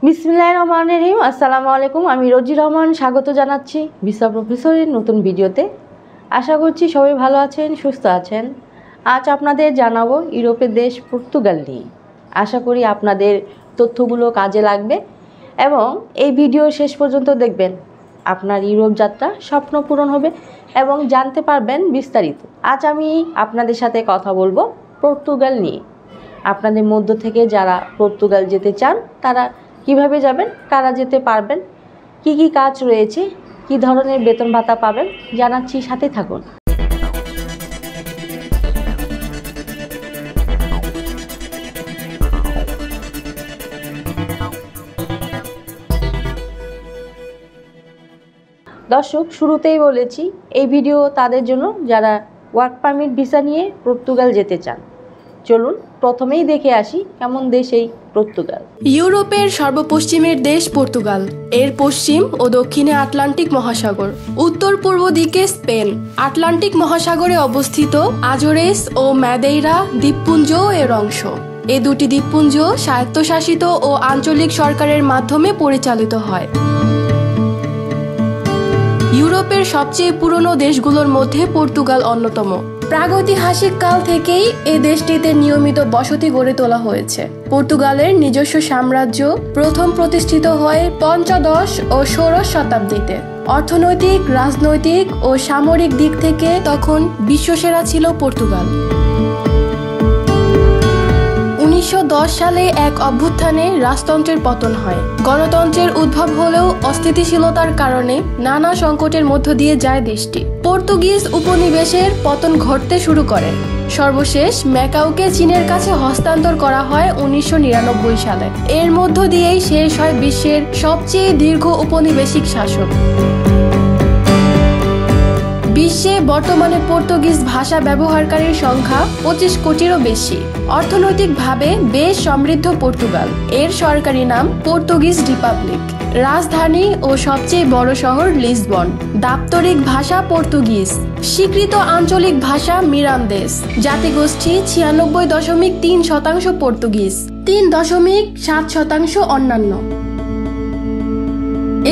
বিসমিল্লাহির রহমানির রহিম। আসসালামু আলাইকুম। আমি রোজি রহমান স্বাগত জানাচ্ছি ভিসা প্রফেসরের নতুন ভিডিওতে। আশা করছি সবাই ভালো আছেন, সুস্থ আছেন। আজ আপনাদের জানাবো ইউরোপের দেশ পর্তুগাল নিয়ে। আশা করি আপনাদের তথ্যগুলো কাজে লাগবে এবং এই ভিডিও শেষ পর্যন্ত দেখবেন। আপনার ইউরোপ যাত্রা স্বপ্ন পূরণ হবে এবং জানতে পারবেন বিস্তারিত। আজ আমি আপনাদের সাথে কথা বলবো পর্তুগাল নিয়ে। আপনাদের মধ্য থেকে যারা পর্তুগাল যেতে চান তারা কিভাবে যাবেন, কারা যেতে পারবেন, কি কি কাজ রয়েছে, কি ধরনের বেতন ভাতা পাবেন জানাচ্ছি, সাথে থাকুন। দর্শক, শুরুতেই বলেছি এই ভিডিও তাদের জন্য যারা ওয়ার্ক পারমিট ভিসা নিয়ে পর্তুগাল যেতে চান। চলুন প্রথমেই দেখে আসি কেমন দেশ এই পর্তুগাল। ইউরোপের সর্বপশ্চিমের দেশ পর্তুগাল। এর পশ্চিম ও দক্ষিণে আটলান্টিক মহাসাগর, উত্তর পূর্ব দিকে স্পেন। আটলান্টিক মহাসাগরে অবস্থিত আজোরেস ও ম্যাদেইরা দ্বীপপুঞ্জ এর অংশ। এই দুটি দ্বীপপুঞ্জ স্বায়ত্তশাসিত ও আঞ্চলিক সরকারের মাধ্যমে পরিচালিত হয়। ইউরোপের সবচেয়ে পুরনো দেশগুলোর মধ্যে পর্তুগাল অন্যতম। প্রাগৈতিহাসিক কাল থেকেই এই দেশটিতে নিয়মিত বসতি গড়ে তোলা হয়েছে। পর্তুগালের নিজস্ব সাম্রাজ্য প্রথম প্রতিষ্ঠিত হয় পঞ্চদশ ও ষোড়শ শতাব্দীতে। অর্থনৈতিক, রাজনৈতিক ও সামরিক দিক থেকে তখন বিশ্বসেরা ছিল পর্তুগাল। 1910 সালে এক অভ্যুত্থানে রাজতন্ত্রের পতন হয়। গণতন্ত্রের উদ্ভব হলেও অস্থিতিশীলতার কারণে নানা সংকটের মধ্য দিয়ে যায় দেশটি। পর্তুগিজ উপনিবেশের পতন ঘটতে শুরু করে। সর্বশেষ ম্যাকাওকে চীনের কাছে হস্তান্তর করা হয় 1999 সালে। এর মধ্য দিয়েই শেষ হয় বিশ্বের সবচেয়ে দীর্ঘ উপনিবেশিক শাসন। বিশ্বে বর্তমানে পর্তুগিজ ভাষা ব্যবহারকারীর সংখ্যা 25 কোটিরও বেশি। অর্থনৈতিকভাবে বেশ সমৃদ্ধ পর্তুগাল। এর সরকারি নাম পর্তুগিজ রিপাবলিক। রাজধানী ও সবচেয়ে বড় শহর লিসবন। দাপ্তরিক ভাষা পর্তুগিজ। স্বীকৃত আঞ্চলিক ভাষা মিরান্দেস। জাতিগোষ্ঠী 96.3% পর্তুগিজ, 3.7% অন্যান্য।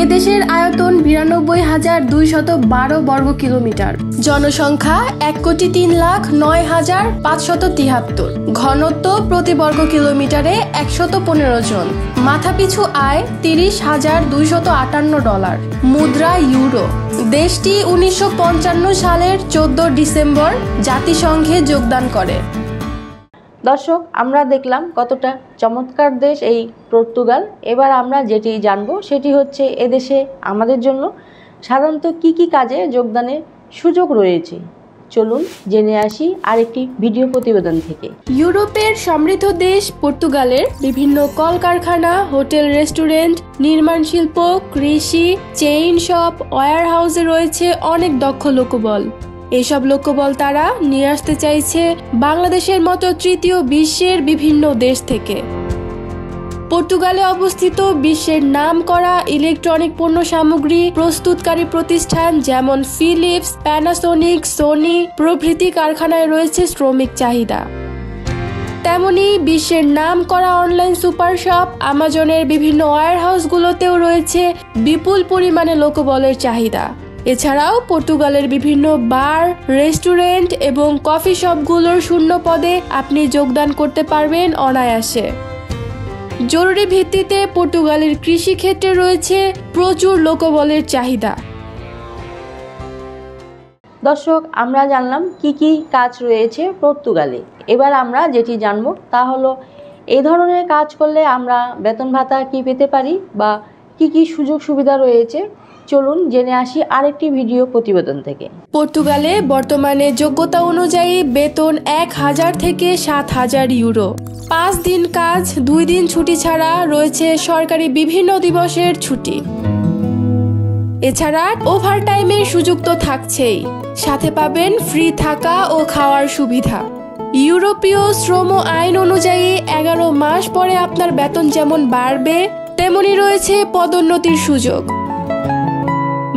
এ দেশের আয়তন 92,212 বর্গ কিলোমিটার। জনসংখ্যা 1,03,09,573। ঘনত্ব প্রতি বর্গ কিলোমিটারে 115 জন। মাথাপিছু আয় $30,258। মুদ্রা ইউরো। দেশটি 1955 সালের 14 ডিসেম্বর জাতিসংঘে যোগদান করে। দর্শক, আমরা দেখলাম কতটা চমৎকার দেশ এই পর্তুগাল। এবার আমরা যেটি জানবো সেটি হচ্ছে এদেশে আমাদের জন্য সাধারণত কি কি কাজে যোগদানের সুযোগ রয়েছে। চলুন জেনে আসি আরেকটি ভিডিও প্রতিবেদন থেকে। ইউরোপের সমৃদ্ধ দেশ পর্তুগালের বিভিন্ন কলকারখানা, হোটেল, রেস্টুরেন্ট, নির্মাণ শিল্প, কৃষি, চেইন শপ, ওয়্যার হাউসে রয়েছে অনেক দক্ষ লোকবল। এইসব লোকবল তারা নিয়ে আসতে চাইছে বাংলাদেশের মতো তৃতীয় বিশ্বের বিভিন্ন দেশ থেকে। পর্তুগালে অবস্থিত বিশ্বের নামকরা ইলেকট্রনিক পণ্য সামগ্রী প্রস্তুতকারী প্রতিষ্ঠান যেমন ফিলিপস, প্যানাসোনিক, সোনি প্রভৃতি কারখানায় রয়েছে শ্রমিক চাহিদা। তেমনি বিশ্বের নামকরা অনলাইন সুপার শপ আমাজনের বিভিন্ন ওয়্যার হাউসগুলোতেও রয়েছে বিপুল পরিমাণে লোকবলের চাহিদা। এছাড়াও পর্তুগালের বিভিন্ন বার, রেস্টুরেন্ট এবং কফি শপগুলোর শূন্য পদে আপনি যোগদান করতে পারবেন অনায়াসে। জরুরি ভিত্তিতে পর্তুগালের কৃষি ক্ষেত্রে রয়েছে প্রচুর লোকবলের চাহিদা। দর্শক, আমরা জানলাম কি কি কাজ রয়েছে পর্তুগালে। এবার আমরা যেটি জানবো তা হলো এই ধরনের কাজ করলে আমরা বেতন ভাতা কি পেতে পারি বা কি কি সুযোগ সুবিধা রয়েছে। চলুন জেনে আসি আরেকটি ভিডিও প্রতিবেদন থেকে। পর্তুগালে বর্তমানে যোগ্যতা অনুযায়ী বেতন 1,000 থেকে 7,000 ইউরো। 5 দিন কাজ, 2 দিন ছুটি ছাড়া রয়েছে সরকারি বিভিন্ন দিবসের ছুটি। এছাড়া ওভারটাইমের সুযোগ তো থাকছেই, সাথে পাবেন ফ্রি থাকা ও খাওয়ার সুবিধা। ইউরোপীয় শ্রম আইন অনুযায়ী 11 মাস পরে আপনার বেতন যেমন বাড়বে তেমনি রয়েছে পদোন্নতির সুযোগ।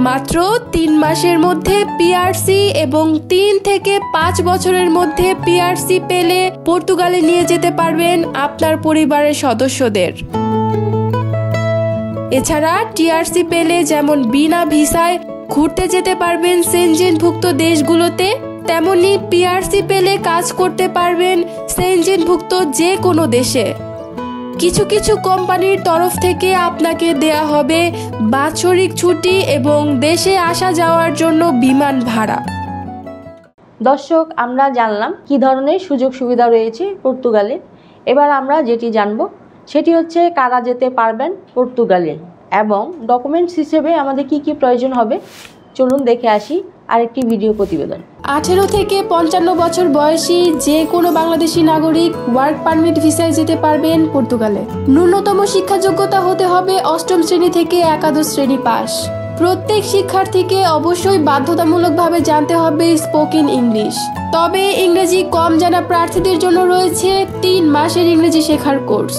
মাত্র 3 মাসের মধ্যে পিআরসি এবং 3 থেকে 5 বছরের মধ্যে পিআরসি পেলে পর্তুগালে নিয়ে যেতে পারবেন আপনার পরিবারের সদস্যদের। এছাড়া টিআরসি পেলে যেমন বিনা ভিসায় ঘুরতে যেতে পারবেন সেনজেনভুক্ত দেশগুলোতে, তেমনি পিআরসি পেলে কাজ করতে পারবেন সেনজেনভুক্ত যে কোনো দেশে। কিছু কিছু কোম্পানির তরফ থেকে আপনাকে দেয়া হবে বাৎসরিক ছুটি এবং দেশে আসা যাওয়ার জন্য বিমান ভাড়া। দর্শক, আমরা জানলাম কি ধরনের সুযোগ সুবিধা রয়েছে পর্তুগালে। এবার আমরা যেটি জানব সেটি হচ্ছে কারা যেতে পারবেন পর্তুগালে এবং ডকুমেন্টস হিসেবে আমাদের কি কি প্রয়োজন হবে। চলুন দেখে আসি আরেকটি ভিডিও প্রতিবেদন। 18 থেকে 55 বছর বয়সী যে কোনো বাংলাদেশি নাগরিক ওয়ার্ক পারমিট ভিসায় যেতে পারবেন পর্তুগালে। ন্যূনতম শিক্ষা যোগ্যতা হতে হবে 8ম শ্রেণী থেকে একাদশ শ্রেণী পাস। প্রত্যেক শিক্ষার্থীকে অবশ্যই বাধ্যতামূলকভাবে জানতে হবে স্পোকেন ইংলিশ। তবে ইংরেজি কম জানা প্রার্থীদের জন্য রয়েছে 3 মাসের ইংরেজি শেখার কোর্স।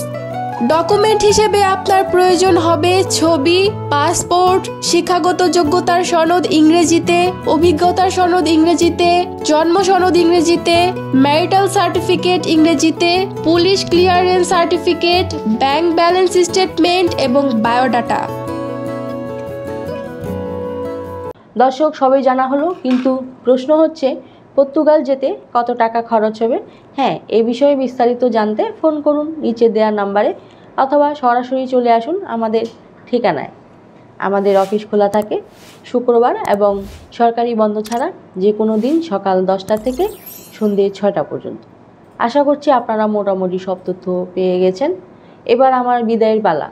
ডকুমেন্ট হিসেবে আপনার প্রয়োজন হবে ছবি, পাসপোর্ট, শিক্ষাগত যোগ্যতার সনদ ইংরেজিতে, অভিজ্ঞতার সনদ ইংরেজিতে, জন্ম সনদ ইংরেজিতে, ম্যারিটাল সার্টিফিকেট ইংরেজিতে, police clearance certificate, bank balance statement এবং বায়োডাটা। দর্শক, সবই জানা হলো, কিন্তু প্রশ্ন হচ্ছে পর্তুগাল যেতে কত টাকা খরচ হবে। হ্যাঁ, এই বিষয়ে বিস্তারিত জানতে ফোন করুন নিচে দেওয়া নাম্বারে অথবা সরাসরি চলে আসুন আমাদের ঠিকানায়। আমাদের অফিস খোলা থাকে শুক্রবার এবং সরকারি বন্ধ ছাড়া যে কোনো দিন সকাল 10টা থেকে সন্ধ্যে 6টা পর্যন্ত। আশা করছি আপনারা মোটামুটি সব তথ্য পেয়ে গেছেন। এবার আমার বিদায়ের পালা।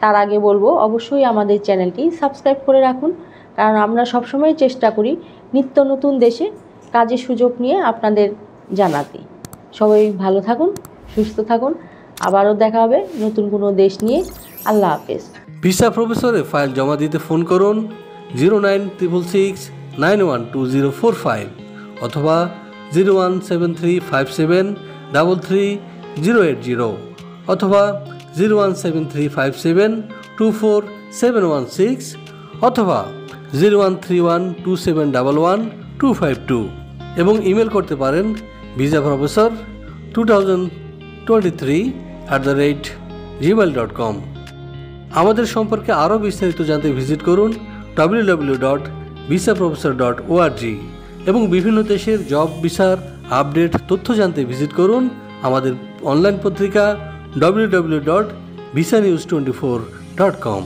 তার আগে বলবো অবশ্যই আমাদের চ্যানেলটি সাবস্ক্রাইব করে রাখুন, কারণ আমরা সবসময় চেষ্টা করি নিত্য নতুন দেশে কাজের সুযোগ নিয়ে আপনাদের জানাতে। সবাই ভালো থাকুন, সুস্থ থাকুন, আবারও দেখা হবে নতুন কোনো দেশ নিয়ে। আল্লাহ হাফেজ। ভিসা প্রফেসরে ফাইল জমা দিতে ফোন করুন 09666 912045 অথবা 01735733080 অথবা 01735724716 অথবা 01312711 এবং ইমেল করতে পারেন visaprofessor2023@gmail.com। আমাদের সম্পর্কে আরও বিস্তারিত জানতে ভিজিট করুন www.visaprofessor.org এবং বিভিন্ন দেশের জব ভিসার আপডেট তথ্য জানতে ভিজিট করুন আমাদের অনলাইন পত্রিকা www.visanews24.com।